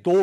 2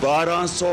1200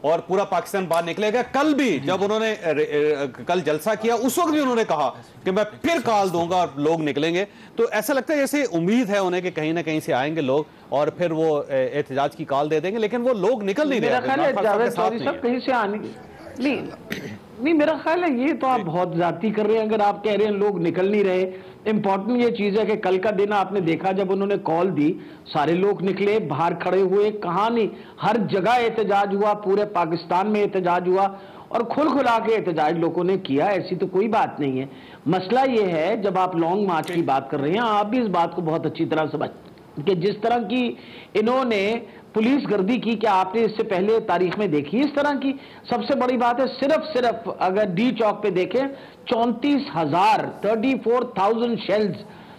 اور پورا پاکستان باہر نکلے گا. کل بھی جب انہوں نے کل جلسہ کیا اس وقت بھی انہوں نے کہا کہ میں پھر کال دوں گا اور لوگ نکلیں گے. تو ایسا لگتا ہے جیسے امید ہے انہیں کہ کہیں نہ کہیں سے آئیں گے لوگ اور پھر وہ احتجاج کی کال دے دیں گے, لیکن وہ لوگ نکل نہیں رہے. میرا خیال ہے جاوید چودھری صاحب کہیں سے آنے نہیں, میرا خیال ہے یہ تو آپ بہت زیادتی کر رہے ہیں اگر آپ کہہ رہے ہیں لوگ نکل نہیں رہے. امپورٹنٹ یہ چیز ہے کہ کل کا دن آپ نے دیکھا جب انہوں نے کال دی سارے لوگ نکلے, باہر کھڑے ہوئے, کہاں نہیں, ہر جگہ احتجاج ہوا, پورے پاکستان میں احتجاج ہوا اور کھلا کے احتجاج لوگوں نے کیا. ایسی تو کوئی بات نہیں ہے. مسئلہ یہ ہے جب آپ لانگ مارچ کی بات کر رہے ہیں, آپ بھی اس بات کو بہت اچھی طرح سمجھ کہ جس طرح کی انہوں نے پولیس گردی کی, کیا آپ نے اس سے پہلے تاریخ میں دیکھی اس طرح کی؟ سب سے بڑی بات ہے صرف اگر ڈی چوک پہ دیکھیں 34,000 شیلز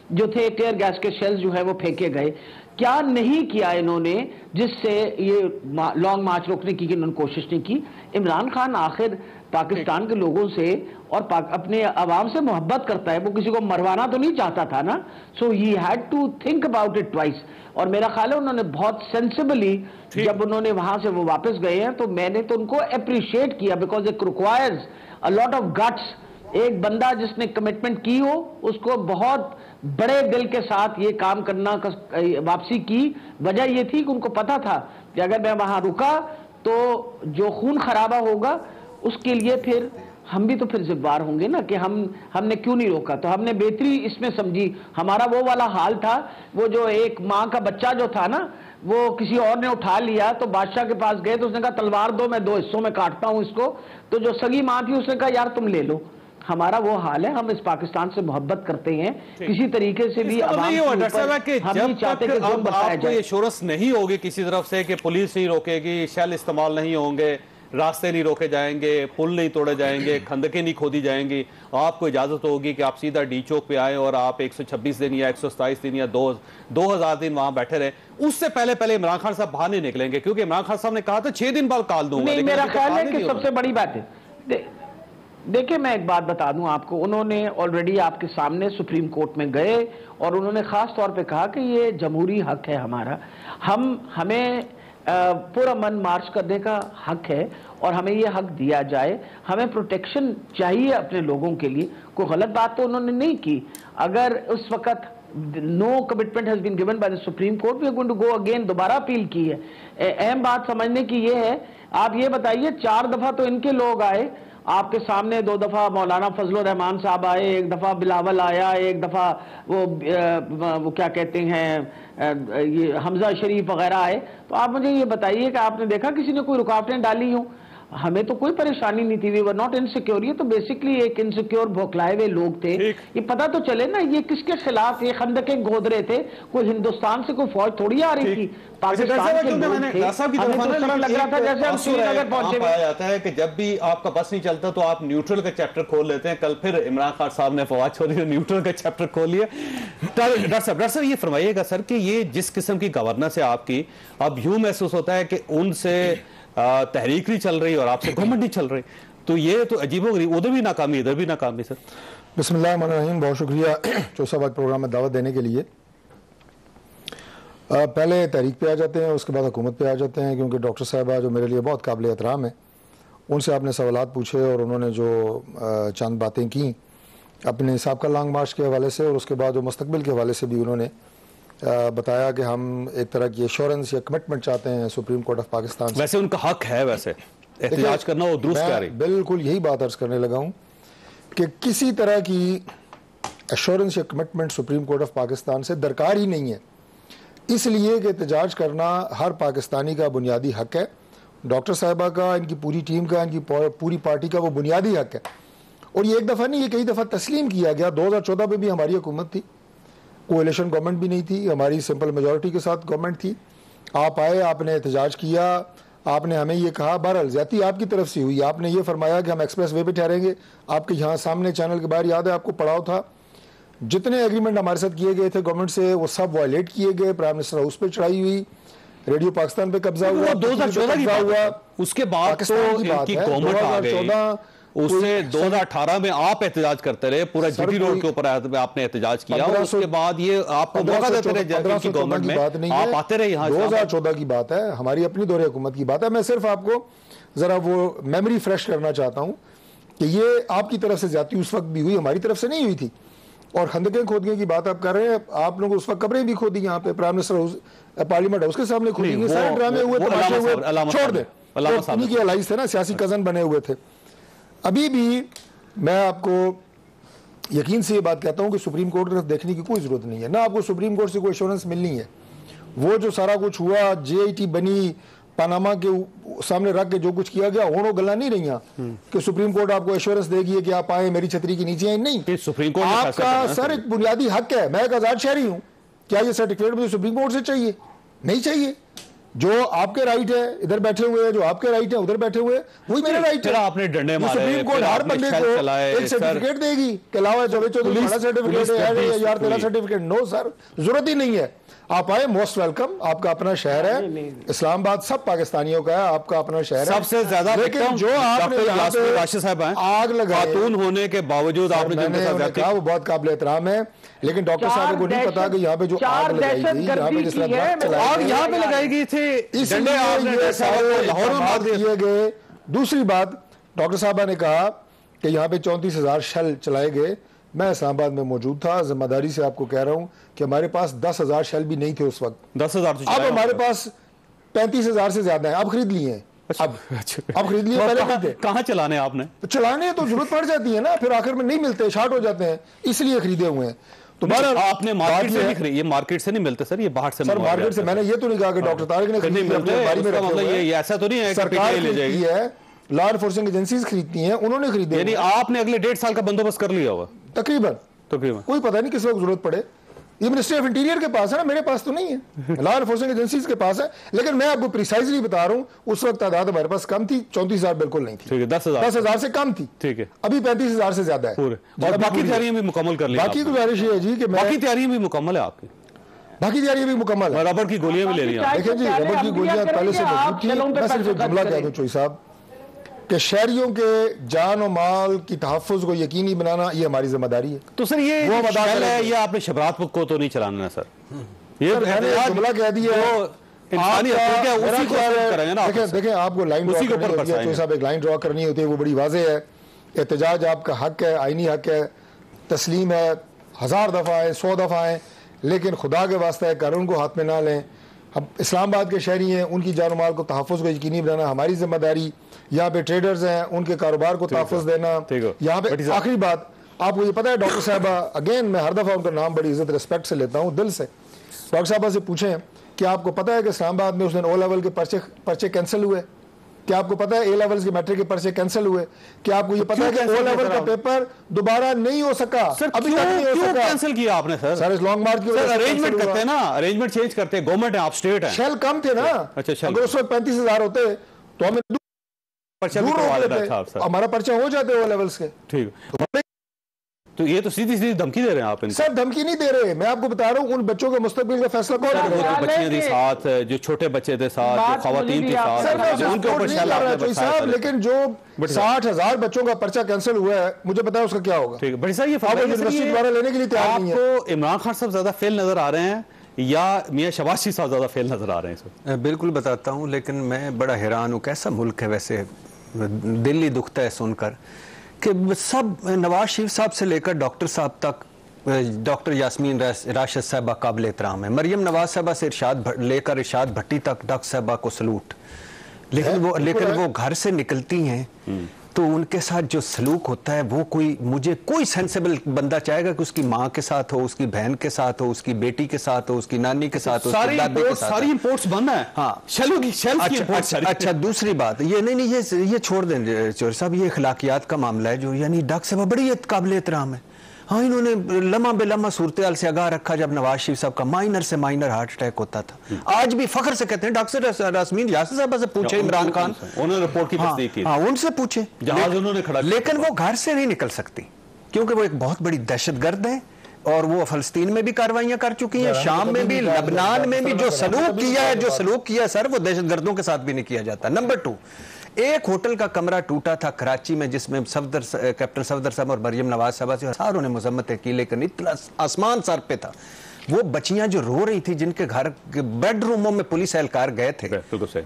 جو تھے, ٹیئر گیس کے شیلز جو ہے وہ پھینکے گئے. کیا نہیں کیا انہوں نے جس سے یہ لانگ مارچ روکنے کی انہوں نے کوشش نہیں کی؟ عمران خان آخر پاکستان کے لوگوں سے اور اپنے عوام سے محبت کرتا ہے, وہ کسی کو مروانا تو نہیں چاہتا تھا نا. So he had to think about it twice. اور میرا خیال ہے انہوں نے بہت سینسیبلی جب انہوں نے وہاں سے وہ واپس گئے ہیں تو میں نے تو ان کو اپریشیٹ کیا because it requires a lot of guts. ایک بندہ جس نے کمٹمنٹ کی ہو اس کو بہت بڑے دل کے ساتھ یہ کام کرنا. واپسی کی وجہ یہ تھی کہ ان کو پتا تھا کہ اگر میں وہاں رکا تو جو خون خرابہ ہوگا اس کے لیے پھر ہم بھی تو پھر ذمہ ہوں گے نا کہ ہم نے کیوں نہیں روکا. تو ہم نے بہتری اس میں سمجھی. ہمارا وہ والا حال تھا, وہ جو ایک ماں کا بچہ جو تھا نا وہ کسی اور نے اٹھا لیا تو بادشاہ کے پاس گئے تو اس نے کہا تلوار دو, میں 2 حصوں میں کاٹتا ہوں اس کو. تو جو سگی ماں تھی اس نے کہا یار تم لے لو. ہمارا وہ حال ہے, ہم اس پاکستان سے محبت کرتے ہیں کسی طریقے سے بھی. جب تک اب آپ کو یہ شورش نہیں ہوگی کسی طرف سے کہ پولیس نہیں روکے گی, شیل استعمال نہیں ہوں گے, راستے نہیں روکے جائیں گے, پل نہیں توڑے جائیں گے, کھندقیں نہیں کھودی جائیں گی, آپ کو اجازت ہوگی کہ آپ سیدھا ڈی چوک پہ آئیں اور آپ 126 دن یا 127 دن یا 2000 دن وہاں بیٹھے رہیں, اس سے پہلے عمران خان صاحب باہر نہیں نکلیں گے کیونکہ عمران خان صاحب نے کہا تھا 6 دن بعد کال دوں گا. نہیں, میرا خیال ہے کہ سب سے بڑی بات ہے, دیکھیں میں ایک بات بتا دوں آپ کو, انہوں نے آلریڈی آپ کے سامنے سپریم کورٹ میں گئے اور انہوں نے خاص طور پہ کہا کہ یہ جمہوری حق ہے ہمارا, ہمیں پورا من مارچ کرنے کا حق ہے اور ہمیں یہ حق دیا جائے, ہمیں پروٹیکشن چاہیے اپنے لوگوں کے لیے. کوئی غلط بات تو انہوں نے نہیں کی. اگر اس وقت no commitment has been given by the Supreme Court, we are going to go again, دوبارہ اپیل کی ہے. اہم بات سمجھنے کی یہ ہے, آپ یہ بتائیے 4 دفعہ تو ان کے لوگ آئے آپ کے سامنے, 2 دفعہ مولانا فضل الرحمان صاحب آئے, 1 دفعہ بلاول آیا, 1 دفعہ وہ کیا کہتے ہیں یہ حمزہ شریف وغیرہ آئے. تو آپ مجھے یہ بتائیے کہ آپ نے دیکھا کسی نے کوئی رکاوٹیں ڈالی ہوں؟ ہمیں تو کوئی پریشانی نہیں تھی. وی ور ناٹ انسیکیور. یہ تو بیسکلی ایک انسیکیور بھوکلائے ہوئے لوگ تھے. یہ پتہ تو چلے نا یہ کس کے خلاف یہ خندقیں گود رہے تھے. کوئی ہندوستان سے کوئی فوج تھوڑی آ رہی تھی, پاکستان کے لوگ تھے. ہمیں تو اس طرح لگ رہا تھا جیسے ہم سری نگر پہنچے ہوئے. پایا جاتا ہے کہ جب بھی آپ کا بس نہیں چلتا تو آپ نیوٹرل کا چیپٹر کھول لیتے ہیں. کل پھر عمران خان صاحب نے فواد چودھری نے نیوٹرل کا چیپٹر کھول لیا. ڈاکٹر صاحب یہ فرمائیے گا سر کہ یہ جس قسم کی گورننس ہے آپ کی, اب یوں محسوس ہوتا ہے کہ ان سے تحریک نہیں چل رہی اور آپ سے گورنمنٹ نہیں چل رہی, تو یہ تو عجیب ہو گئی. ادھر بھی ناکامی ادھر بھی ناکامی. سر بسم اللہ الرحمن الرحیم, بہت شکریہ چودھری صاحب آج پروگرام میں دعوت دینے کے لیے. پہلے تحریک پہ آ جاتے ہیں, اس کے بعد حکومت پہ آ جاتے ہیں, کیونکہ ڈاکٹر صاحبہ جو میرے لیے بہت قابل احترام ہیں, ان سے آپ نے سوالات پوچھے اور انہوں نے جو چند باتیں کیں اپنے سابقہ لانگ مارچ کے حوالے سے اور اس کے بعد جو مستقبل کے حوالے سے بھی انہوں نے بتایا کہ ہم ایک طرح کی ایشورنس یا کمٹمنٹ چاہتے ہیں سپریم کورٹ آف پاکستان سے. ویسے ان کا حق ہے ویسے احتجاج کرنا, وہ درست کہہ رہی. بالکل یہی بات عرض کرنے لگا ہوں کہ کسی طرح کی ایشورنس یا commitment supreme court of Pakistan سے درکار ہی نہیں ہے, اس لیے کہ احتجاج کرنا ہر پاکستانی کا بنیادی حق ہے. ڈاکٹر صاحبہ کا, ان کی پوری ٹیم کا, ان کی پوری پارٹی کا وہ بنیادی حق ہے. اور یہ ایک دفعہ نہیں, یہ کئی دفعہ تسلیم کیا گیا. 2014 میں بھی ہماری حکومت تھی, کولیشن گورنمنٹ بھی نہیں تھی, ہماری سمپل میجورٹی کے ساتھ گورنمنٹ تھی. آپ آئے, آپ نے احتجاج کیا, آپ نے ہمیں یہ کہا, بہرحال زیادتی آپ کی طرف سے ہوئی. آپ نے یہ فرمایا کہ ہم ایکسپریس وے پہ ٹھہریں گے. آپ کے یہاں سامنے چینل کے باہر یاد ہے آپ کو پڑاؤ تھا, جتنے ایگریمنٹ ہمارے ساتھ کیے گئے تھے گورنمنٹ سے وہ سب وائلیٹ کیے گئے. پرائم منسٹر ہاؤس پہ چڑھائی ہوئی, ریڈیو پاکستان پہ قبضہ ہوا, 2014 کی بات ہوا. اس کے بعد تو ان کی گورنمنٹ آ گئی. اس سے 2018 میں آپ احتجاج کرتے رہے, پورا جی ٹی روڈ کے اوپر آپ نے احتجاج کیا, اور اس کے بعد یہ آپ کو موقع دیتے رہے ان کی گورنمنٹ میں, آپ آتے رہے یہاں. 2014 کی بات ہے, ہماری اپنی دور حکومت کی بات ہے. میں صرف آپ کو ذرا وہ میموری فریش کرنا چاہتا ہوں کہ یہ آپ کی طرف سے زیادتی اس وقت بھی ہوئی, ہماری طرف سے نہیں ہوئی تھی. اور خندقیں کھودنے کی بات آپ کر رہے ہیں, آپ لوگوں اس وقت قبریں بھی کھودی یہاں پہ, پرائم منسٹر پارلیمنٹ ہاؤس کے سامنے کھودی, یہ سارے ڈرامے ہوئے, تماشے ہوئے, چھوڑ دیں. انہیں کی الائز تھے نا, سیاسی کزن بنے ہوئے تھے. ابھی بھی میں آپ کو یقین سے یہ بات کہتا ہوں کہ سپریم کورٹ کی طرف دیکھنے کی کوئی ضرورت نہیں ہے, نہ آپ کو سپریم کورٹ سے کوئی ایشورنس ملنی ہے. وہ جو سارا کچھ ہوا, JIT بنی, پاناما کے سامنے رکھ کے جو کچھ کیا گیا, ہونوں گلا نہیں رہی کہ سپریم کورٹ آپ کو ایشورنس دے گی کہ آپ آئیں میری چھتری کے نیچے آئیں. نہیں, سپریم کورٹ آپ کا سر ایک بنیادی حق ہے, میں ایک آزاد شہری ہوں, کیا یہ سرٹیفکیٹ مجھے سپریم کورٹ سے چاہیے؟ نہیں چاہیے. جو آپ کے رائٹ ہے ادھر بیٹھے ہوئے ہیں, جو آپ کے رائٹ ہے ادھر بیٹھے ہوئے, وہی میرا رائٹ ہے. آپ نے ڈنڈے مارے, سپریم کورٹ ہر بندے کو ایک سرٹیفکیٹ دے گی کہ لاؤ جاوید چودھری بڑا سرٹیفکیٹ ہے یار تیرا سرٹیفکیٹ. نو سر, ضرورت ہی نہیں ہے. آپ آئے, موسٹ ویلکم, آپ کا اپنا شہر ہے, اسلام آباد سب پاکستانیوں کا ہے, آپ کا اپنا شہر ہے. سب سے زیادہ لیکن جو آپ نے راشد صاحب ہیں, آگ لگائی, خاتون ہونے کے باوجود آپ نے کہا وہ بہت قابل احترام ہے, لیکن ڈاکٹر صاحب کو نہیں پتا کہ یہاں پہ جو آگ لگائی گئی, یہاں پہ جس طرح آگ یہاں پہ لگائی گئی تھی, اس لیے یہ سارے اقدامات کیے گئے. دوسری بات, ڈاکٹر صاحبہ نے کہا کہ یہاں پہ 34,000 شیل چلائے گئے. میں اسلام آباد میں موجود تھا, ذمہ داری سے آپ کو کہہ رہا ہوں کہ ہمارے پاس 10,000 شیل بھی نہیں تھے اس وقت. 10,000 اب ہمارے پاس 35,000 سے زیادہ ہیں, اب خرید لیے ہیں. اب خرید لیے, پہلے نہیں تھے. کہاں چلانے آپ نے؟ چلانے تو ضرورت پڑ جاتی ہے نا, پھر آخر میں نہیں ملتے, شارٹ ہو جاتے ہیں, اس لیے خریدے ہوئے ہیں. تو آپ نے مارکیٹ سے نہیں خریدے, یہ مارکیٹ سے نہیں ملتے سر, یہ باہر سے. سر مارکیٹ سے, میں نے یہ تو نہیں کہا کہ ڈاکٹر طارق نے خریدی ہے, یہ ایسا تو نہیں ہے سرکار خریدتی ہے, لا انفورسنگ ایجنسیز خریدتی ہیں, انہوں نے خریدے. یعنی آپ نے اگلے 1.5 سال کا بندوبست کر لیا ہوگا تقریباً, کوئی پتہ نہیں کس وقت ضرورت پڑے. یہ منسٹری آف انٹیریئر کے پاس ہے نا, میرے پاس تو نہیں ہے, لا انفورسنگ ایجنسیز کے پاس ہے. لیکن میں آپ کو پریسائزلی بتا رہا ہوں, اس وقت تعداد ہمارے پاس کم تھی, 34,000 بالکل نہیں تھی, 10,000 سے کم تھی. ٹھیک ہے, ابھی 35,000 سے زیادہ ہے. اور باقی تیاریاں بھی مکمل کر لی. باقی گزارش یہ ہے جی کہ باقی تیاریاں بھی مکمل ہے آپ کی, باقی تیاریاں بھی مکمل ہے. ربڑ کی گولیاں بھی لے لی. دیکھیں جی, ربڑ کی گولیاں پہلے سے موجود تھیں. میں صرف ایک جملہ کہہ دوں چوئی صاحب کہ شہریوں کے جان و مال کی تحفظ کو یقینی بنانا یہ ہماری ذمہ داری ہے. تو سر یہ شیل ہے, یہ آپ نے شبرات کو تو نہیں چلانا سر, یہ جملہ کہہ دیا. دیکھیں آپ کو لائن ڈرا کرنی ہوتی ہے, چوئی صاحب ایک لائن ڈرا کرنی ہوتی ہے, وہ بڑی واضح ہے. احتجاج آپ کا حق ہے, آئینی حق ہے, تسلیم ہے, 1000 دفعہ ہے, 100 دفعہ ہیں, لیکن خدا کے واسطہ ہے قانون کو ہاتھ میں نہ لیں. اب اسلام آباد کے شہری ہیں, ان کی جان و مال کو تحفظ کو یقینی بنانا ہماری ذمہ داری. یہاں پہ ٹریڈرز ہیں, ان کے کاروبار کو تحفظ دینا. یہاں پہ آخری بات, آپ کو یہ پتا ہے ڈاکٹر صاحبہ, اگین میں ہر دفعہ ان کا نام بڑی عزت ریسپیکٹ سے لیتا ہوں, دل سے. ڈاکٹر صاحبہ سے پوچھیں کہ آپ کو پتا ہے کہ اسلام آباد میں اس دن او لیول کے پرچے کینسل ہوئے؟ کیا آپ کو پتا ہے اے لیولز کے میٹرک کے پرچے کینسل ہوئے؟ کیا آپ کو یہ پتا ہے کہ او لیول کا پیپر دوبارہ نہیں ہو سکا؟ ابھی تک نہیں ہو سکا. کینسل کیا آپ نے سر؟ سر اس لانگ مارچ کی وجہ سے ارینجمنٹ کرتے ہیں نا, ارینجمنٹ چینج کرتے ہیں, گورنمنٹ ہے, آپ اسٹیٹ ہے. شیل کم تھے نا, اگر اس وقت 35,000 ہوتے تو ہمیں دور روک لیتے, ہمارا پرچہ ہو جاتے او لیولز کے. ٹھیک, تو یہ تو سیدھی دھمکی دے رہے ہیں آپ. سر دھمکی نہیں دے رہے, میں آپ کو بتا رہا ہوں ان بچوں کے مستقبل کا فیصلہ کون کرے گا. بچیاں تھی ساتھ, جو چھوٹے بچے تھے ساتھ, جو خواتین تھی ساتھ, ان کے اوپر شیل آپ نے صاحب. لیکن جو 60,000 بچوں کا پرچہ کینسل ہوا ہے, مجھے پتا ہے اس کا کیا ہوگا. ٹھیک ہے بھائی صاحب, یہ یونیورسٹی دوبارہ لینے کے لیے تیار نہیں ہے. آپ کو عمران خان صاحب زیادہ فیل نظر آ رہے ہیں یا میاں شہباز شریف صاحب زیادہ فیل نظر آ رہے ہیں سر؟ بالکل بتاتا ہوں, لیکن میں بڑا حیران ہوں, کیسا ملک ہے ویسے, دل ہی دکھتا ہے سن کر کہ سب نواز شریف صاحب سے لے کر ڈاکٹر صاحب تک, ڈاکٹر یاسمین راشد صاحبہ قابل احترام ہے, مریم نواز صاحبہ سے لے کر ارشاد بھٹی تک ڈاکٹر صاحبہ کو سلوٹ. لیکن وہ گھر سے نکلتی ہیں تو ان کے ساتھ جو سلوک ہوتا ہے وہ مجھے کوئی سینسیبل بندہ چاہے گا کہ اس کی ماں کے ساتھ ہو, اس کی بہن کے ساتھ ہو, اس کی بیٹی کے ساتھ ہو, اس کی نانی کے ساتھ ہو, اس کی دادی کے ساتھ. ساری امپورٹس بند ہیں. ہاں, اچھا دوسری بات یہ نہیں, یہ چھوڑ دیں چور صاحب, یہ اخلاقیات کا معاملہ ہے جو, یعنی ڈاکٹر صاحب بڑی قابل احترام ہے. ہاں, انہوں نے لمحہ بے لمحہ صورتحال سے آگاہ رکھا جب نواز شریف صاحب کا مائنر سے مائنر ہارٹ اٹیک ہوتا تھا. آج بھی فخر سے کہتے ہیں ڈاکٹر یاسمین یاسر صاحبہ سے پوچھیں, عمران خان انہوں نے رپورٹ کی تصدیق کی, ہاں ان سے پوچھیں, جہاز انہوں نے کھڑا, لیکن وہ گھر سے نہیں نکل سکتی کیونکہ وہ ایک بہت بڑی دہشت گرد ہیں, اور وہ فلسطین میں بھی کارروائیاں کر چکی ہیں, شام میں بھی, لبنان میں بھی. جو سلوک کیا ہے سر, وہ دہشت گردوں کے ساتھ بھی نہیں کیا جاتا. نمبر 2, ایک ہوٹل کا کمرہ ٹوٹا تھا کراچی میں جس میں کیپٹن صفدر صاحب اور مریم نواز صاحبہ سے ساروں نے مذمتیں کی, لیکن اتنا آسمان سر پہ تھا. وہ بچیاں جو رو رہی تھی جن کے گھر بیڈ روموں میں پولیس اہلکار گئے تھے,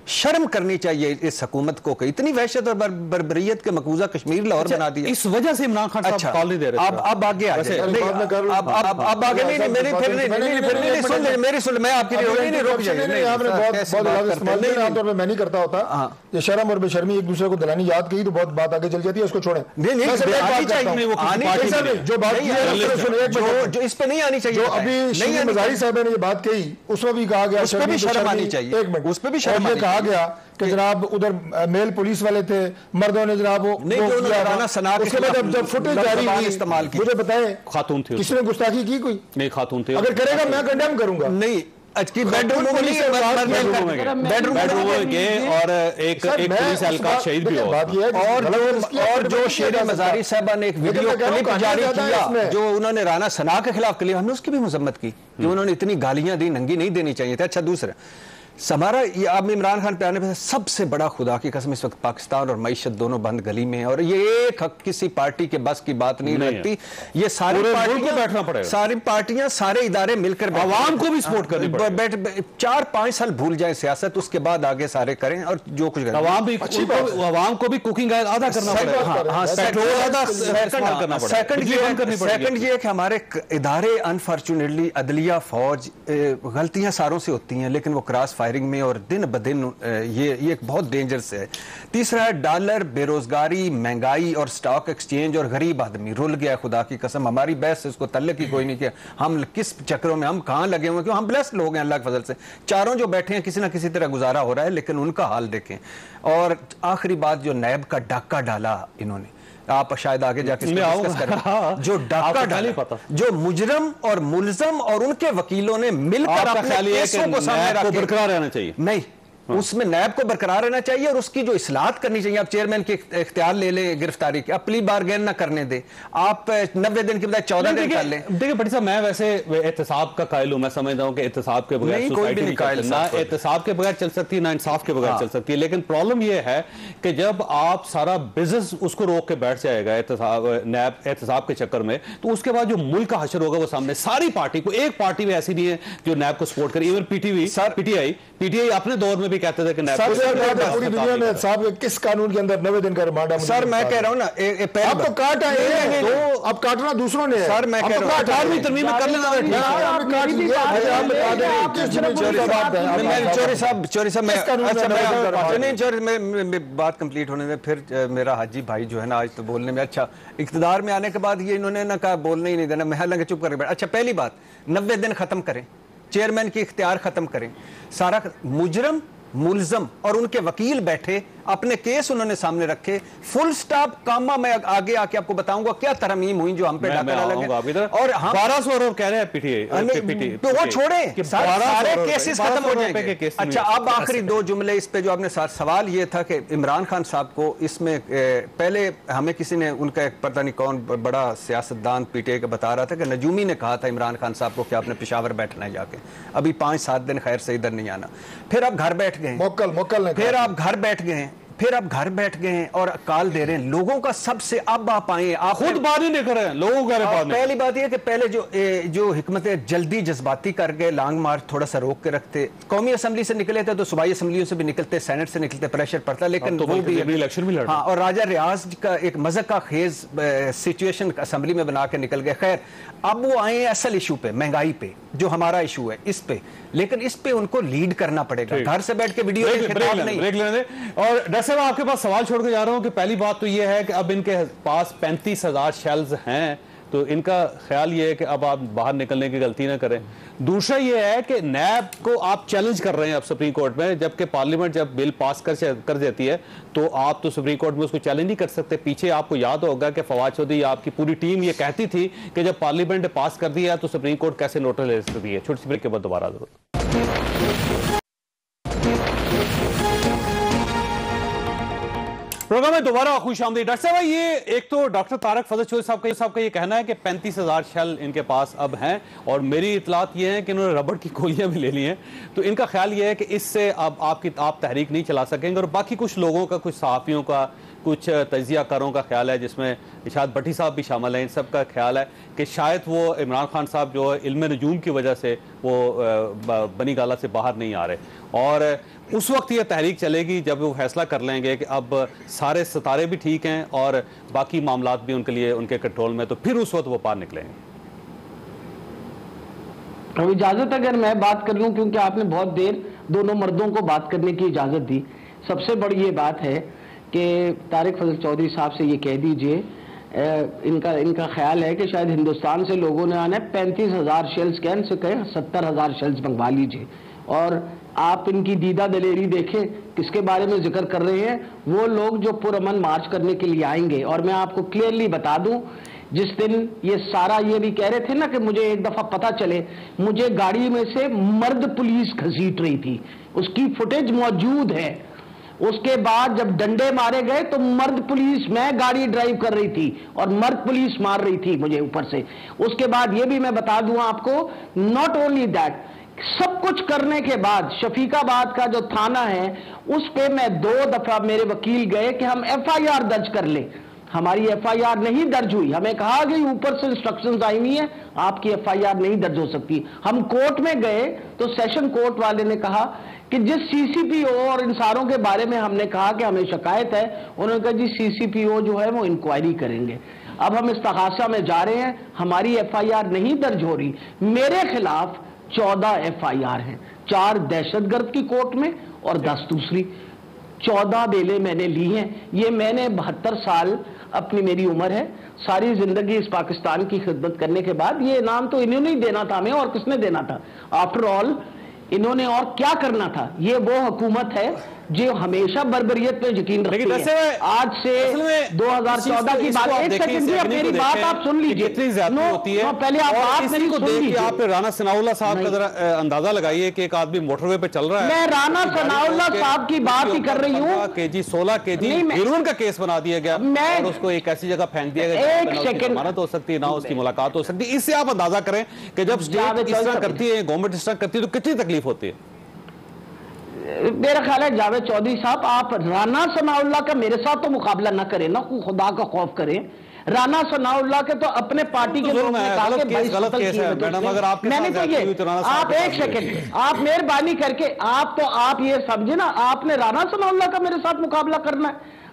شرم کرنی چاہیے اس حکومت کو کہ اتنی وحشت اور بربریت کے مقبوضہ کشمیر لاہور بنا دیا. اس وجہ سے عمران خان صاحب کال نہیں دے رہے. اب آگے آ جائے, اب آگے نہیں, میری سن, میں آپ کی نہیں روک جائے. میں نہیں کرتا ہوتا یہ شرم اور بے شرمی ایک دوسرے کو دلانی یاد کی تو بہت بات آگے چل جاتی ہے, اس کو چھوڑیں. جو بات جو اس پہ نہیں آنی چاہیے, جو ابھی شیخ مزاری صاحب نے یہ بات کہی اس میں بھی کہا گیا, اس پہ بھی شرم آنی چاہیے, ایک منٹ, اس پہ بھی شرم یہ کہا گیا کہ جناب ادھر میل پولیس والے تھے, مردوں نے جناب اس کے بعد جب فوٹیج جاری ہوئی استعمال کی, مجھے بتائیں خاتون تھی, کس نے گستاخی کی؟ کوئی نہیں, خاتون تھی. اگر کرے گا میں کنڈیم کروں گا. نہیں, بیڈ روم میں گئے اور ایک پولیس اہلکار شہید بھی ہوا. اور جو شیر مزاری صاحبہ نے ایک ویڈیو کلپ جاری کیا جو انہوں نے رانا ثنا کے خلاف کیا, ہم نے اس کی بھی مذمت کی کہ انہوں نے اتنی گالیاں دی, ننگی نہیں دینی چاہیے تھے. اچھا دوسرا ہمارا یہ اب عمران خان پہ آنے پہ سب سے بڑا خدا کی قسم اس وقت پاکستان اور معیشت دونوں بند گلی میں ہیں, اور یہ ایک حق کسی پارٹی کے بس کی بات نہیں رکھتی. یہ ساری پارٹیاں سارے ادارے مل کر عوام کو بھی سپورٹ کرنی پڑے, 4-5 سال بھول جائیں سیاست, اس کے بعد آگے سارے کریں اور جو کچھ کریں. عوام کو بھی کوکنگ آدھا کرنا پڑے. سیکنڈ یہ کہ ہمارے ادارے انفارچونیٹلی عدلیہ فوج غلطیاں ساروں سے ہوتی ہیں لیکن وہ کراس فائرنگ میں اور دن بدن یہ ایک بہت ڈینجرس ہے. تیسرا ہے ڈالر, بے روزگاری, مہنگائی اور سٹاک ایکسچینج اور غریب آدمی رول گیا. خدا کی قسم ہماری بحث اس کو تعلق ہی کوئی نہیں کیا. ہم کس چکروں میں, ہم کہاں لگے ہوئے, کیوں ہم بلیسڈ لوگ ہیں اللہ کے فضل سے. چاروں جو بیٹھے ہیں کسی نہ کسی طرح گزارا ہو رہا ہے, لیکن ان کا حال دیکھیں. اور آخری بات, جو نیب کا ڈاکہ ڈالا انہوں نے, آپ شاید آگے جا کے ڈسکس کریں, جو ڈاکہ ڈالا, جو مجرم اور ملزم اور ان کے وکیلوں نے مل کر اپنے کیسوں کو سامنے رکھ کے برقرار رہنا چاہیے. نہیں, اس میں نیب کو برقرار رہنا چاہیے اور اس کی جو اصلاحات کرنی چاہیے. آپ چیئرمین کے اختیار لے لیں گرفتاری کے, آپ پلی بارگین نہ کرنے دیں, آپ 90 دن کے بجائے 14 دن کر لیں. دیکھیں بھٹی صاحب, میں ویسے احتساب کا قائل ہوں, میں سمجھتا ہوں کہ احتساب کے بغیر سوسائٹی نہ احتساب کے بغیر چل سکتی نہ انصاف کے بغیر چل سکتی ہے. لیکن پرابلم یہ ہے کہ جب آپ سارا بزنس اس کو روک کے بیٹھ جائے گا نیب احتساب کے چکر میں, تو اس کے بعد جو ملک کا حشر ہوگا وہ سامنے ساری پارٹی کو, ایک پارٹی بھی ایسی نہیں ہے جو نیب کو سپورٹ کرے. ایون پی ٹی آئی اپنے دور میں بھی کہتے تھے کہ پوری دنیا میں صاحب کس قانون کے اندر 90 دن کا ریمانڈ ہے. سر میں کہہ رہا ہوں نا, اب تو کاٹا ہے, اب کاٹنا دوسروں نے. سر میں کہہ رہا ہوں 18ویں ترمیم میں کر لینا. میں بات کمپلیٹ ہونے میں پھر میرا حاجی بھائی جو ہے نا آج تو بولنے میں, اچھا اقتدار میں آنے کے بعد یہ انہوں نے نہ کہا بولنے ہی نہیں دینا, میں حالانکہ چپ کر کے بیٹھا. اچھا پہلی بات 90 دن ختم کریں, چیئرمین کی اختیار ختم کریں, سارا مجرم ملزم اور ان کے وکیل بیٹھے, اپنے کیس انہوں نے سامنے رکھے, فل سٹاپ کاما. میں آگے آ کے آپ کو بتاؤں گا کیا ترمیم ہوئی جو ہم پہ ڈاکہ ڈالا گیا. اور 1200 ارب کہہ رہے ہیں پی ٹی آئی, تو وہ چھوڑیں, سارے کیسز ختم ہو جائیں گے. اچھا اب آخری 2 جملے اس پہ جو آپ نے سوال یہ تھا کہ عمران خان صاحب کو اس میں پہلے ہمیں کسی نے, ان کا ایک پتہ نہیں کون بڑا سیاستدان پی ٹی آئی کا بتا رہا تھا کہ نجومی نے کہا تھا عمران خان صاحب کو کہ آپ نے پشاور بیٹھنا ہے جا کے, ابھی 5-7 دن خیر سے ادھر نہیں آنا. پھر آپ گھر بیٹھ گئے, پھر آپ گھر بیٹھ گئے ہیں اور کال دے رہے ہیں لوگوں کا. سب سے اب آپ آئیں, آپ خود بات ہی نہیں کر رہے ہیں لوگوں کا. پہلی بات یہ کہ پہلے جو حکمت جلدی جذباتی کر گئے, لانگ مارچ تھوڑا سا روک کے رکھتے, قومی اسمبلی سے نکلے تھے تو صوبائی اسمبلیوں سے بھی نکلتے, سینٹ سے نکلتے, پریشر پڑتا, لیکن وہ بھی الیکشن بھی لڑا. ہاں, اور راجہ ریاض کا ایک مذہب کا خیز سچویشن اسمبلی میں بنا کے نکل گئے. خیر اب وہ آئے ہیں اصل ایشو پہ, مہنگائی پہ, جو ہمارا ایشو ہے اس پہ, لیکن اس پہ ان کو لیڈ کرنا پڑے گا. گھر سے بیٹھ کے ویڈیو نہیں. اور ڈاکٹر صاحب آپ کے پاس سوال چھوڑ کے جا رہا ہوں کہ پہلی بات تو یہ ہے کہ اب ان کے پاس 35,000 شیلز ہیں, تو ان کا خیال یہ ہے کہ اب آپ باہر نکلنے کی غلطی نہ کریں. دوسرا یہ ہے کہ نیب کو آپ چیلنج کر رہے ہیں اب سپریم کورٹ میں, جبکہ پارلیمنٹ جب بل پاس کر دیتی ہے تو آپ تو سپریم کورٹ میں اس کو چیلنج نہیں کر سکتے. پیچھے آپ کو یاد ہوگا کہ فواد چودھری آپ کی پوری ٹیم یہ کہتی تھی کہ جب پارلیمنٹ نے پاس کر دیا تو سپریم کورٹ کیسے نوٹس لے سکتی ہے. چھوٹی سی بریک کے بعد دوبارہ ضرورت. پروگرام میں دوبارہ خوش آمدید. ڈاکٹر صاحب یہ ایک تو ڈاکٹر طارق فضل چودھری صاحب کا یہ کہنا ہے کہ 35,000 شیل ان کے پاس اب ہیں, اور میری اطلاعات یہ ہیں کہ انہوں نے ربڑ کی گولیاں بھی لے لی ہیں, تو ان کا خیال یہ ہے کہ اس سے اب آپ تحریک نہیں چلا سکیں گے. اور باقی کچھ لوگوں کا, کچھ صحافیوں کا, کچھ تجزیہ کاروں کا خیال ہے جس میں اشاد بھٹی صاحب بھی شامل ہیں، ان سب کا خیال ہے کہ شاید وہ عمران خان صاحب جو علم نجوم کی وجہ سے وہ بنی گالہ سے باہر نہیں آ رہے، اور اس وقت یہ تحریک چلے گی جب وہ فیصلہ کر لیں گے کہ اب سارے ستارے بھی ٹھیک ہیں اور باقی معاملات بھی ان کے لیے ان کے کنٹرول میں، تو پھر اس وقت وہ باہر نکلیں گے۔ اب اجازت اگر میں بات کر لوں، کیونکہ آپ نے بہت دیر دونوں مردوں کو بات کرنے کی اجازت دی، سب سے بڑی یہ بات ہے کہ طارق فضل چودھری صاحب سے یہ کہہ دیجئے، ان کا خیال ہے کہ شاید ہندوستان سے لوگوں نے آنا ہے 35,000 شیلز کہن سے کہیں 70,000 شیلز منگوا لیجئے، اور آپ ان کی دیدہ دلیری دیکھیں کس کے بارے میں ذکر کر رہے ہیں، وہ لوگ جو پرامن مارچ کرنے کے لیے آئیں گے۔ اور میں آپ کو کلیئرلی بتا دوں، جس دن یہ سارا یہ بھی کہہ رہے تھے نا کہ مجھے ایک دفعہ پتہ چلے، مجھے گاڑی میں سے مرد پولیس گھسیٹ رہی تھی، اس کی فوٹیج موجود ہے۔ اس کے بعد جب ڈنڈے مارے گئے تو مرد پولیس، میں گاڑی ڈرائیو کر رہی تھی اور مرد پولیس مار رہی تھی مجھے اوپر سے۔ اس کے بعد یہ بھی میں بتا دوں آپ کو، ناٹ اونلی دیٹ، سب کچھ کرنے کے بعد شفیق آباد کا جو تھانہ ہے اس پہ میں 2 دفعہ میرے وکیل گئے کہ ہم ایف آئی آر درج کر لیں، ہماری ایف آئی آر نہیں درج ہوئی، ہمیں کہا گئی اوپر سے انسٹرکشنز آئی ہوئی ہیں آپ کی ایف آئی آر نہیں درج ہو سکتی۔ ہم کورٹ میں گئے تو سیشن کورٹ والے نے کہا کہ جس سی سی پی او اور ان ساروں کے بارے میں ہم نے کہا کہ ہمیں شکایت ہے، انہوں نے کہا جی سی سی پی او جو ہے وہ انکوائری کریں گے۔ اب ہم استغاثہ میں جا رہے ہیں، ہماری ایف آئی آر نہیں درج ہو رہی، میرے خلاف 14 ایف آئی آر ہیں، 4 دہشت گرد کی کورٹ میں اور 10 دوسری، 14 بیلیں میں نے لی ہیں۔ یہ میں نے 72 سال اپنی میری عمر ہے، ساری زندگی اس پاکستان کی خدمت کرنے کے بعد یہ انعام تو انہوں نے ہی دینا تھا ہمیں، اور کس نے دینا تھا؟ آفٹر آل انہوں نے اور کیا کرنا تھا؟ یہ وہ حکومت ہے جو ہمیشہ بربریت پہ یقین رکھتی ہے۔ آج سے 2014 کی بات، ایک سیکنڈ جی میری بات آپ سن لیجئے، پہلے آپ بات میری سن لیجئے۔ آپ رانا ثناء اللہ صاحب کا ذرا اندازہ لگائیے کہ ایک آدمی موٹر وے پہ چل رہا ہے، میں رانا ثناء اللہ صاحب کی بات ہی کر رہی ہوں، 16 کے جی ہیروئن کا کیس بنا دیا گیا اور اس کو ایک ایسی جگہ پھینک دیا گیا جہاں نہ اس کی ضمانت ہو سکتی نہ اس کی ملاقات ہو سکتی۔ اس سے آپ اندازہ کریں کہ جب اسٹیٹ اس طرح کرتی ہے، گورنمنٹ اس طرح کرتی ہے تو کتنی تکلیف ہوتی ہے۔ میرا خیال ہے جاوید چودھری صاحب، آپ رانا ثناء اللہ کا میرے ساتھ تو مقابلہ نہ کریں نا، خدا کا خوف کریں۔ رانا ثناء اللہ کے تو اپنے پارٹی کے لوگوں نے کہا کہ غلط کیس ہے میڈم، اگر آپ کے ساتھ آپ ایک سیکنڈ، آپ مہربانی کر کے آپ یہ سمجھے نا، آپ نے رانا ثناء اللہ کا میرے ساتھ مقابلہ کرنا ہے؟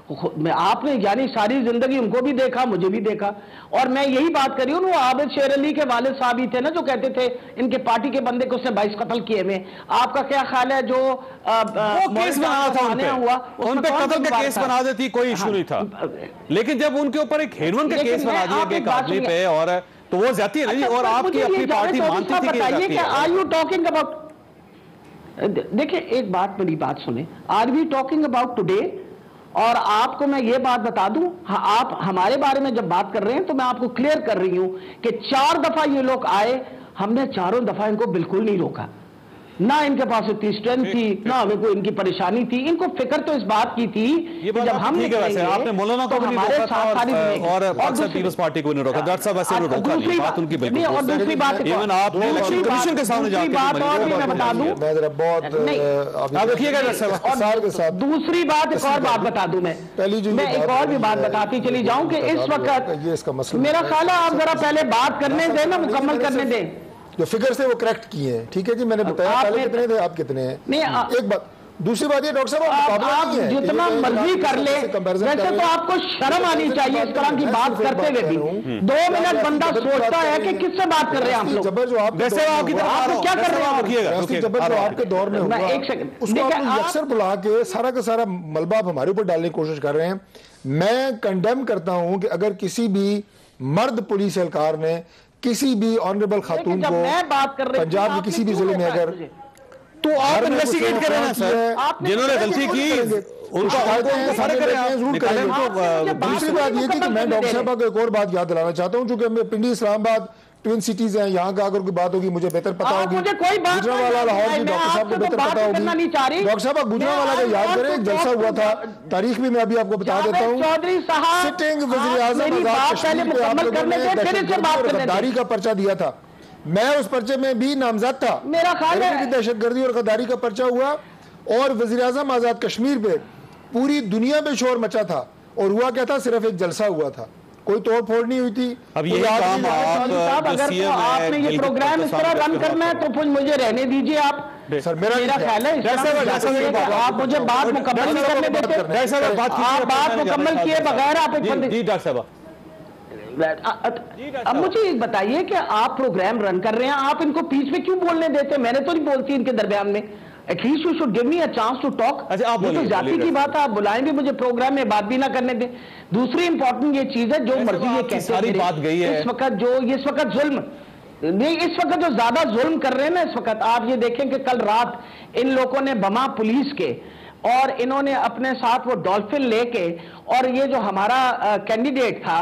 آپ نے یعنی ساری زندگی ان کو بھی دیکھا، مجھے بھی دیکھا، اور میں یہی بات کر رہی ہوں، وہ عابد شیر علی کے والد صاحب ہی تھے نا جو کہتے تھے ان کے پارٹی کے بندے کو اس نے 22 قتل کیے ہوئے۔ آپ کا کیا خیال ہے جو کیس بنا تھا ان پہ قتل کا کیس بنا دیتی کوئی ایشو نہیں تھا، لیکن جب ان کے اوپر ایک ہیروئن کا کیس بنا دیا گیا ایک آدمی پہ، اور تو وہ زیادتی ہے نہیں، اور آپ کی اپنی پارٹی مانتی تھی کہ زیادتی ہے۔ آر یو ٹاکنگ اباؤٹ، دیکھیں ایک بات میری بات سنیں، are we talking about today? اور آپ کو میں یہ بات بتا دوں، آپ ہمارے بارے میں جب بات کر رہے ہیں تو میں آپ کو کلیئر کر رہی ہوں کہ 4 دفعہ یہ لوگ آئے، ہم نے 4 دفعہ ان کو بالکل نہیں روکا، نہ ان کے پاس اتنی اسٹرینتھ تھی، نہ ہمیں کوئی ان کی پریشانی تھی، ان کو فکر تو اس بات کی تھی کہ جب ہم نکلیں گے آپ نے مولانا کو بھی نہیں روکا اور پاکستان پیپلز پارٹی کو نہیں روکا، ڈاکٹر صاحب ایسے انہوں روکا نہیں، بات ان کی بالکل اور دوسری بات ایون آپ نے الیکشن کمیشن کے سامنے جا کے اور بھی میں بتا دوں، آپ دیکھیے گا دوسری بات ایک اور بات بتا دوں، میں ایک اور بھی بات بتاتی چلی جاؤں کہ اس وقت میرا خیال ہے آپ ذرا پہلے بات کرنے دیں نا، مکمل کرنے دیں۔ جو فگر سے وہ کریکٹ کیے ہیں، ٹھیک ہے جی، میں نے بتایا پہلے کتنے تھے آپ کتنے ہیں، ایک بات۔ دوسری بات یہ ڈاکٹر صاحب آپ جتنا مرضی کر لیں، ویسے تو آپ کو شرم آنی چاہیے اس طرح کی بات کرتے ہوئے بھی۔ 2 منٹ بندہ سوچتا ہے کہ کس سے بات کر رہے ہیں آپ لوگ، جبر جو آپ کیا کر رہے ہیں، جبر جو آپ کے دور میں ہوا، اس کو آپ اکثر بلا کے سارا کا سارا ملبہ آپ ہمارے اوپر ڈالنے کی کوشش کر رہے ہیں۔ میں کنڈیم کرتا ہوں کہ اگر کسی بھی مرد پولیس اہلکار نے کسی بھی آنریبل خاتون کو پنجاب کے کسی بھی ضلع میں اگر تو آپ انویسٹیگیٹ کریں نا سر، جنہوں نے غلطی کی ان کو فرق کریں، ضرور کریں۔ دوسری بات یہ کہ میں ڈاکٹر صاحبہ کو ایک اور بات یاد دلانا چاہتا ہوں، چونکہ میں پنڈی اسلام آباد ٹوین سٹیز ہیں، یہاں کا اگر کوئی بات ہوگی مجھے بہتر پتا ہوگی، گجرانوالہ لاہور کی ڈاکٹر صاحب کو بہتر پتا ہوگی۔ ڈاکٹر صاحب آپ گجرانوالہ کا یاد کریں، ایک جلسہ ہوا تھا، تاریخ بھی میں ابھی آپ کو بتا دیتا ہوں، سٹنگ وزیر اعظم آزاد کشمیر پہ آپ لوگوں نے غداری کا پرچہ دیا تھا، میں اس پرچے میں بھی نامزد تھا، میرا خیال ہے دہشت گردی اور غداری کا پرچہ ہوا، اور وزیر اعظم آزاد کشمیر پہ پوری دنیا میں شور مچا تھا، اور ہوا کیا تھا, صرف ایک جلسہ ہوا تھا, کوئی توڑ پھوڑ نہیں ہوئی تھی. اب یہ کام صاحب اگر تو آپ نے یہ پروگرام اس طرح رن کرنا ہے تو پھر مجھے رہنے دیجیے آپ. سر میرا خیال ہے آپ مجھے بات مکمل نہیں کرنے دیتے, آپ بات مکمل کیے بغیر آپ. جی ڈاکٹر صاحب اب مجھے ایک بتائیے کہ آپ پروگرام رن کر رہے ہیں, آپ ان کو بیچ میں کیوں بولنے دیتے؟ میں نے تو نہیں بولتی ان کے درمیان میں. At least you should give me a chance to talk. یہ تو ذاتی کی بات ہے, آپ بلائیں بھی مجھے پروگرام میں بات بھی نہ کرنے دیں. دوسری امپورٹنٹ یہ چیز ہے, جو مرضی یہ کہتے ہیں اس وقت ظلم نہیں, اس وقت جو زیادہ ظلم کر رہے ہیں نا اس وقت, آپ یہ دیکھیں کہ کل رات ان لوگوں نے بما پولیس کے, اور انہوں نے اپنے ساتھ وہ ڈولفن لے کے, اور یہ جو ہمارا کینڈیڈیٹ تھا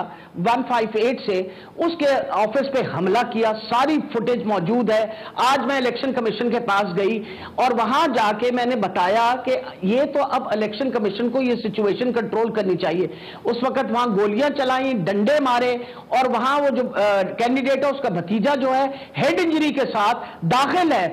158 سے, اس کے آفس پہ حملہ کیا. ساری فوٹیج موجود ہے. آج میں الیکشن کمیشن کے پاس گئی اور وہاں جا کے میں نے بتایا کہ یہ تو اب الیکشن کمیشن کو یہ سچویشن کنٹرول کرنی چاہیے. اس وقت وہاں گولیاں چلائیں, ڈنڈے مارے, اور وہاں وہ جو کینڈیڈیٹ ہے اس کا بھتیجا جو ہے ہیڈ انجری کے ساتھ داخل ہے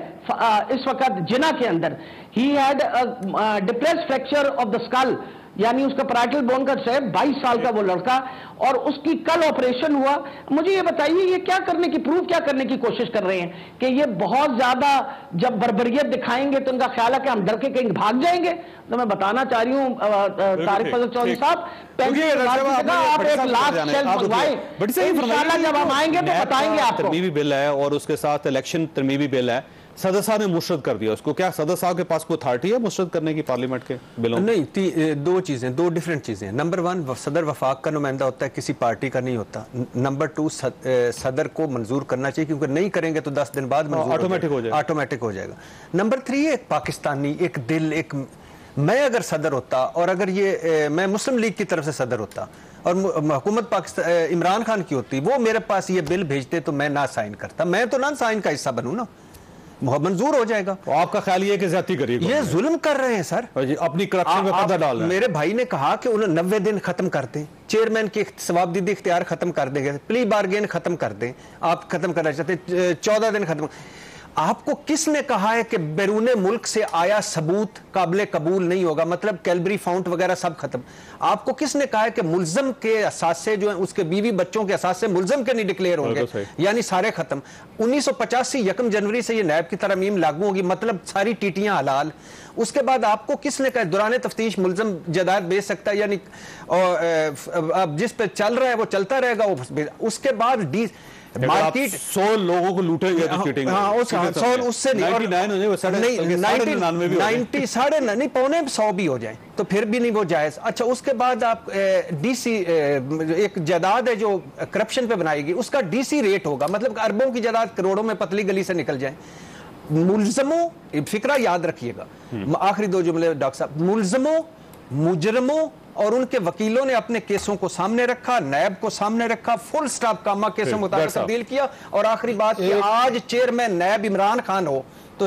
اس وقت جنا کے اندر. He had a depressed fracture of the skull, یعنی اس کا پرائٹل بون کا 22 سال کا وہ لڑکا, اور اس کی کل آپریشن ہوا. مجھے یہ بتائیے یہ کیا کرنے کی, پروف کیا کرنے کی کوشش کر رہے ہیں کہ یہ بہت زیادہ جب بربریت دکھائیں گے تو ان کا خیال ہے کہ ہم ڈر کے کہیں بھاگ جائیں گے. تو میں بتانا چاہ رہی ہوں طارق فضل چودھری صاحب, آپ ایک لاکھ سیل منگوائیں, انشاءاللہ جب ہم آئیں گے تو بتائیں گے آپ کو. ترمیمی بل ہے اور اس کے ساتھ الیکشن ترمیمی بل ہے, صدر صاحب نے مسترد کر دیا اس کو. کیا صدر صاحب کے پاس کوئی اتھارٹی ہے مسترد کرنے کی پارلیمنٹ کے بلوں؟ نہیں, دو چیزیں, دو ڈیفرنٹ چیزیں. نمبر 1 صدر وفاق کا نمائندہ ہوتا ہے, کسی پارٹی کا نہیں ہوتا. نمبر 2 صدر کو منظور کرنا چاہیے, کیونکہ نہیں کریں گے تو 10 دن بعد آٹومیٹک ہو جائے گا. نمبر 3 ایک پاکستانی, ایک دل, ایک میں اگر صدر ہوتا, اور اگر یہ میں مسلم لیگ کی طرف سے صدر ہوتا اور حکومت پاکستان عمران خان کی ہوتی, وہ میرے پاس یہ بل بھیجتے تو میں نہ سائن کرتا. میں تو نہ سائن کا حصہ بنوں نا, منظور ہو جائے گا. آپ کا خیال یہ کہ زیادتی کریے, یہ ظلم کر رہے ہیں سر, اپنی کرپشن میں پردہ ڈال رہے ہیں. میرے بھائی نے کہا کہ انہیں 90 دن ختم کر دیں, چیئرمین کی ثوابدیدی اختیار ختم کر دیں گے, پلی بارگین ختم کر دیں. آپ ختم کرنا چاہتے ہیں 14 دن ختم. آپ کو کس نے کہا ہے کہ بیرون ملک سے آیا ثبوت قابل قبول نہیں ہوگا, مطلب کیلبری فاؤنٹ وغیرہ سب ختم. آپ کو کس نے کہا ہے کہ ملزم کے اثاثے جو ہیں, اس کے بیوی بچوں کے اثاثے ملزم کے نہیں ڈکلیئر ہوں گے, یعنی سارے ختم. 1985 1 جنوری سے یہ نیب کی ترمیم لاگو ہوگی, مطلب ساری ٹیٹیاں حلال. اس کے بعد آپ کو کس نے کہا دوران تفتیش ملزم جائیداد بیچ سکتا ہے, یعنی اب جس پہ چل رہا ہے وہ چلتا رہے گا. اس کے بعد مارکیٹ 100 لوگوں کو لوٹے گئے تو چیٹنگ, ہاں اس سے نہیں, پونے 100 بھی ہو جائیں تو پھر بھی نہیں وہ جائز. اچھا, اس کے بعد آپ ڈی سی, ایک جائیداد ہے جو کرپشن پہ بنائے گی, اس کا ڈی سی ریٹ ہوگا, مطلب اربوں کی جائیداد کروڑوں میں پتلی گلی سے نکل جائیں. ملزموں, فکرہ یاد رکھیے گا, آخری 2 جملے ڈاکٹر صاحب, ملزموں, مجرموں اور ان کے وکیلوں نے اپنے کیسوں کو سامنے رکھا, نیب کو سامنے رکھا, فل سٹاپ کامہ کیسوں مطابق تبدیل کیا. اور آخری بات کہ آج چیئرمین نیب عمران خان ہو تو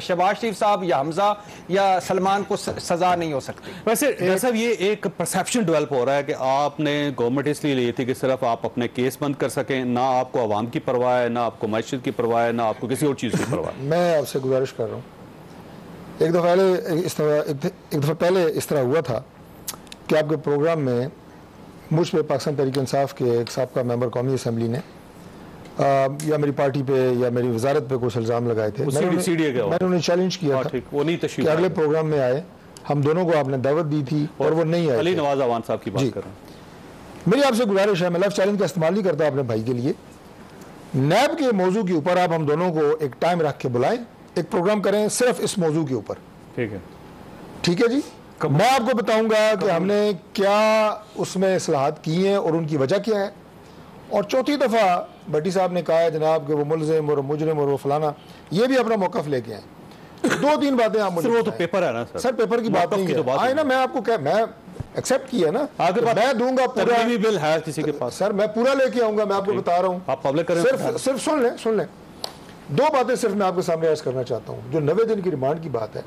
شہباز شریف صاحب یا حمزہ یا سلمان کو سزا نہیں ہو سکتی. ویسے ڈاکٹر صاحب یہ ایک پرسیپشن ڈیولپ ہو رہا ہے کہ آپ نے گورنمنٹ اس لیے لی تھی کہ صرف آپ اپنے کیس بند کر سکیں, نہ آپ کو عوام کی پرواہ ہے, نہ آپ کو معیشت کی پرواہ ہے, نہ آپ کو کسی اور چیز کی پرواہ ہے. میں آپ سے گزارش کر رہا ہوں, ایک دفعہ پہلے اس طرح ہوا تھا کہ آپ کے پروگرام میں مجھ پہ پاکستان تحریک انصاف کے ایک سابقہ ممبر قومی اسمبلی نے یا میری پارٹی پہ یا میری وزارت پہ کچھ الزام لگائے تھے. میں نے انہیں چیلنج کیا تھا کہ اگلے پروگرام میں آئے, ہم دونوں کو آپ نے دعوت دی تھی اور وہ نہیں آئے. علی نواز اوان صاحب کی بات کر رہا ہوں. میری آپ سے گزارش ہے, میں لفظ چیلنج کا استعمال نہیں کرتا اپنے بھائی کے لیے, نیب کے موضوع کے اوپر آپ ہم دونوں کو ایک ٹائم رکھ کے بلائیں, ایک پروگرام کریں صرف اس موضوع کے اوپر. ٹھیک ہے جی, میں آپ کو بتاؤں گا کہ ہم نے کیا اس میں اصلاحات کی ہیں اور ان کی وجہ کیا ہے. اور چوتھی دفعہ بھٹی صاحب نے کہا ہے جناب کہ وہ ملزم اور مجرم اور وہ فلانا, یہ بھی اپنا موقف لے کے آئیں. 2-3 باتیں آپ مجھے, وہ تو پیپر ہے نا سر, پیپر کی بات نہیں ہے. آئے نا, میں آپ کو میں ایکسیپٹ کیا نا, میں دوں گا پورا بل ہے کسی کے پاس سر, میں پورا لے کے آؤں گا. میں آپ کو بتا رہا ہوں, آپ پبلک کریں, صرف سن لیں. 2 باتیں صرف میں آپ کے سامنے عرض کرنا چاہتا ہوں. جو 90 دن کی ریمانڈ کی بات ہے,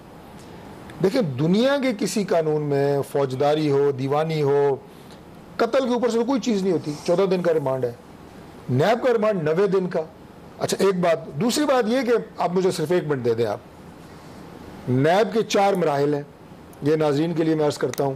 دیکھیں دنیا کے کسی قانون میں فوجداری ہو, دیوانی ہو, قتل کے اوپر سے کوئی چیز نہیں ہوتی. 14 دن کا ریمانڈ ہے, نیب کا ریمانڈ 90 دن کا. اچھا ایک بات. دوسری بات یہ کہ آپ مجھے صرف 1 منٹ دے دیں. آپ نیب کے 4 مراحل ہیں, یہ ناظرین کے لیے میں عرض کرتا ہوں.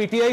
PTI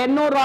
NRO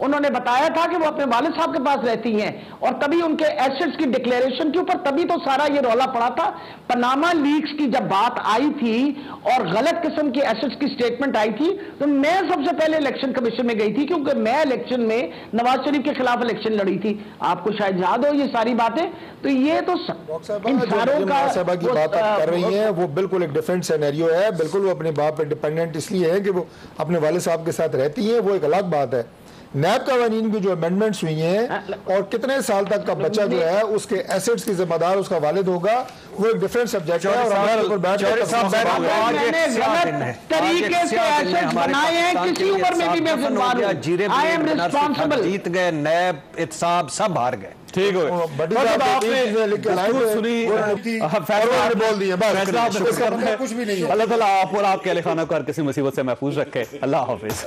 انہوں نے بتایا تھا کہ وہ اپنے والد صاحب کے پاس رہتی ہیں اور تبھی ان کے ایسٹس کی ڈکلیریشن کے اوپر تبھی تو سارا یہ رولا پڑا تھا. پاناما لیکس کی جب بات آئی تھی اور غلط قسم کی ایسٹس کی سٹیٹمنٹ آئی تھی تو میں سب سے پہلے الیکشن کمیشن میں گئی تھی کیونکہ میں الیکشن میں نواز شریف کے خلاف الیکشن لڑی تھی. آپ کو شاید یاد ہو یہ ساری باتیں. تو یہ تو ان ساروں کا صاحبہ کی بات آپ کر رہی ہیں وہ بالکل ایک ڈیفرنٹ سینیریو ہے. بالکل وہ اپنے باپ پہ ڈیپینڈنٹ اس لیے ہے کہ وہ اپنے والد صاحب کے ساتھ رہتی ہیں, وہ ایک الگ بات ہے. نیب قوانین کی جو امینڈمنٹس ہوئی ہیں اور کتنے سال تک کا بچہ جو ہے اس کے ایسٹس کی ذمہ دار اس کا والد ہوگا, وہ ایک ڈیفرنٹ سبجیکٹ ہے. اور میں نے غلط طریقے سے ایسٹس بنائے ہیں, کسی عمر میں بھی میں ذمہ ہوں. I am responsible. جیت گئے, نیب, احتساب سب ہار گئے. ٹھیک ہو اللہ تعالیٰ آپ اور آپ کے اہل خانہ کو ہر کسی مصیبت سے محفوظ رکھے. اللہ حافظ.